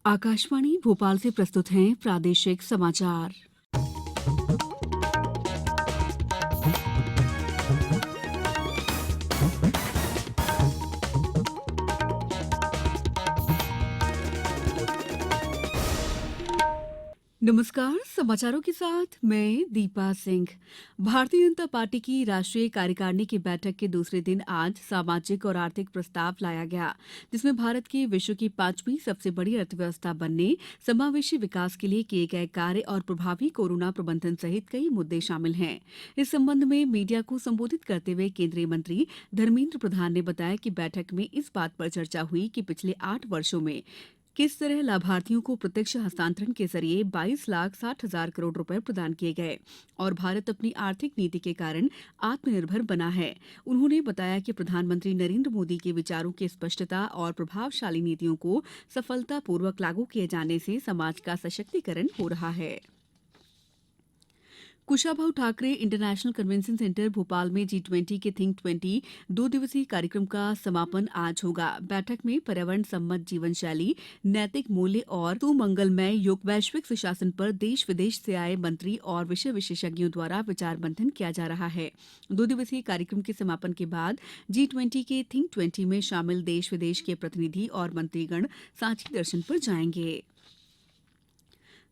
आकाशवाणी भोपाल से प्रस्तुत हैं प्रादेशिक समाचार। नमस्कार, समाचारों के साथ मैं दीपा सिंह। भारतीय जनता पार्टी की राष्ट्रीय कार्यकारिणी की बैठक के दूसरे दिन आज सामाजिक और आर्थिक प्रस्ताव लाया गया, जिसमें भारत की विश्व की 5वीं सबसे बड़ी अर्थव्यवस्था बनने, समावेशी विकास के लिए किए गए कार्य और प्रभावी कोरोना प्रबंधन सहित कई मुद्दे शामिल हैं। इस संबंध में मीडिया को संबोधित करते हुए केंद्रीय मंत्री धर्मेंद्र प्रधान ने बताया कि बैठक में इस बात पर चर्चा हुई कि पिछले 8 वर्षों में किस तरह लाभार्थियों को प्रत्यक्ष हस्तांतरण के जरिए 22,60,000 करोड़ रुपए प्रदान किए गए और भारत अपनी आर्थिक नीति के कारण आत्मनिर्भर बना है। उन्होंने बताया कि प्रधानमंत्री नरेंद्र मोदी के विचारों की स्पष्टता और प्रभावशाली नीतियों को सफलतापूर्वक लागू किए जाने से समाज का सशक्तिकरण हो रहा है। Kushabhau Thackeray international convention centre Bhopal में G20 के थिंक 20 2 दिवसीय कार्यक्रम का समापन आज होगा। बैठक में पर्यावरण सम्मत जीवन शैली, नैतिक मूल्य और सुमंगलमय युग, वैश्विक सुशासन पर देश विदेश से आए मंत्री और विषय विशेषज्ञों द्वारा विचार मंथन किया जा रहा है। 2 दिवसीय कार्यक्रम के समापन के बाद G20 के थिंक 20 में शामिल देश विदेश के प्रतिनिधि और मंत्रीगण सांची दर्शन पर जाएंगे।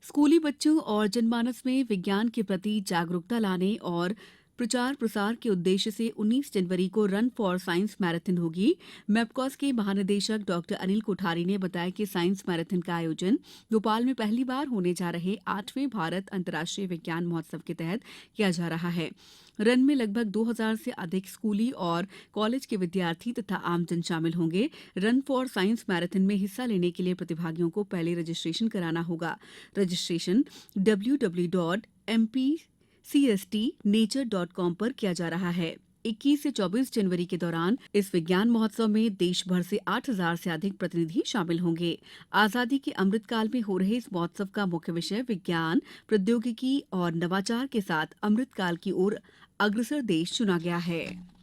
स्कूली बच्चों और जनमानस में विज्ञान के प्रति जागरूकता लाने और प्रचार प्रसार के उद्देश्य से 19 जनवरी को रन फॉर साइंस मैराथन होगी। मैपकॉस के महानिदेशक डॉक्टर अनिल कोठारी ने बताया कि साइंस मैराथन का आयोजन भोपाल में पहली बार होने जा रहे 8वें भारत अंतर्राष्ट्रीय विज्ञान महोत्सव के तहत किया जा रहा है। रन में लगभग 2000 से अधिक स्कूली और कॉलेज के विद्यार्थी तथा आमजन शामिल होंगे। रन फॉर साइंस मैराथन में हिस्सा लेने के लिए प्रतिभागियों को पहले रजिस्ट्रेशन कराना होगा। रजिस्ट्रेशन www.mpcstnature.com पर किया जा रहा है। 21 से 24 जनवरी के दौरान इस विज्ञान महोत्सव में देश भर से 8000 से अधिक प्रतिनिधि शामिल होंगे। आजादी के अमृतकाल में हो रहे इस महोत्सव का मुख्य विषय विज्ञान, प्रौद्योगिकी और नवाचार के साथ अमृतकाल की ओर अग्रसर देश चुना गया है।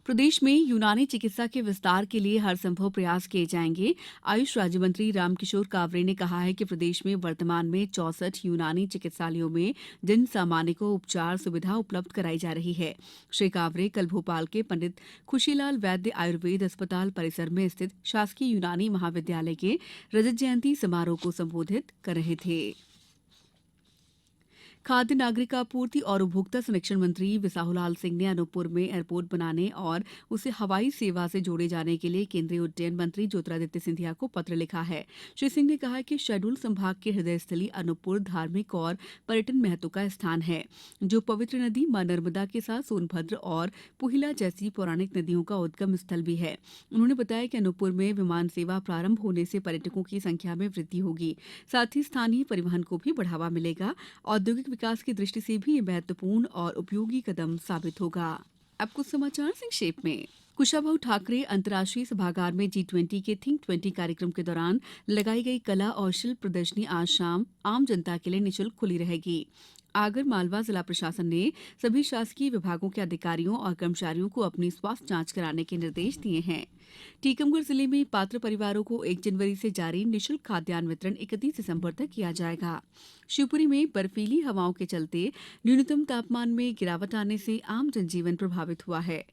प्रदेश में यूनानी चिकित्सा के विस्तार के लिए हर संभव प्रयास किए जाएंगे। आयुष राज्य मंत्री रामकिशोर कावरे ने कहा है कि प्रदेश में वर्तमान में 64 यूनानी चिकित्सालयों में जन सामान्य को उपचार सुविधा उपलब्ध कराई जा रही है। श्री कावरे कल भोपाल के पंडित खुशीलाल वैद्य आयुर्वेद अस्पताल परिसर में स्थित शासकीय यूनानी महाविद्यालय के रजत जयंती समारोह को संबोधित कर रहे थे। खाद्य नागरिक आपूर्ति और उपभोक्ता संरक्षण मंत्री बिसाहुलाल सिंह ने अनूपपुर में एयरपोर्ट बनाने और उसे हवाई सेवा से जोड़े जाने के लिए केंद्रीय उड्डयन मंत्री ज्योतिरादित्य सिंधिया को पत्र लिखा है। श्री सिंह ने कहा कि शहडोल संभाग के हृदय स्थली अनूपपुर धार्मिक और पर्यटन महत्व का स्थान है, जो पवित्र नदी मां नर्मदा के साथ सोनभद्र और पुहिला जैसी पौराणिक नदियों का उद्गम स्थल भी है। उन्होंने बताया कि अनूपपुर में विमान सेवा प्रारंभ होने से पर्यटकों की संख्या में वृद्धि होगी, साथ ही स्थानीय परिवहन को भी बढ़ावा मिलेगा। औद्योगिक विकास की दृष्टि से भी ये महत्वपूर्ण और उपयोगी कदम साबित होगा। अब कुछ समाचार संक्षेप में। कुशाभाऊ ठाकरे अंतर्राष्ट्रीय सभागार में G20 के थिंक 20 कार्यक्रम के दौरान लगाई गई कला और शिल्प प्रदर्शनी आज शाम आम जनता के लिए निःशुल्क खुली रहेगी। आगर मालवा जिला प्रशासन ने सभी शासकीय विभागों के अधिकारियों और कर्मचारियों को अपनी स्वास्थ्य जांच कराने के निर्देश दिए हैं। टीकमगढ़ जिले में पात्र परिवारों को 1 जनवरी से जारी निःशुल्क खाद्यान्न वितरण 31 दिसंबर तक किया जाएगा। शिवपुरी में बर्फीली हवाओं के चलते न्यूनतम तापमान में गिरावट आने से आम जनजीवन प्रभावित हुआ है।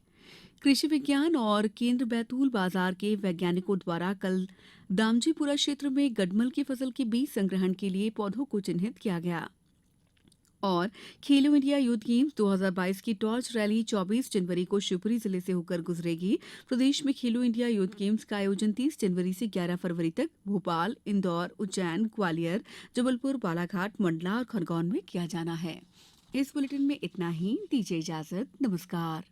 कृषि विज्ञान और केंद्र बैतूल बाजार के वैज्ञानिकों द्वारा कल दामजीपुरा क्षेत्र में गडमल की फसल के बीज संग्रहण के लिए पौधों को चिन्हित किया गया। और खेलो इंडिया यूथ गेम्स 2022 की टॉर्च रैली 24 जनवरी को शिवपुरी जिले से होकर गुजरेगी। प्रदेश में खेलो इंडिया यूथ गेम्स का आयोजन 30 जनवरी से 11 फरवरी तक भोपाल, इंदौर, उज्जैन, ग्वालियर, जबलपुर, बालाघाट, मंडला और खरगोन में किया जाना है। इस बुलेटिन में इतना ही। दीजिए इजाजत। नमस्कार।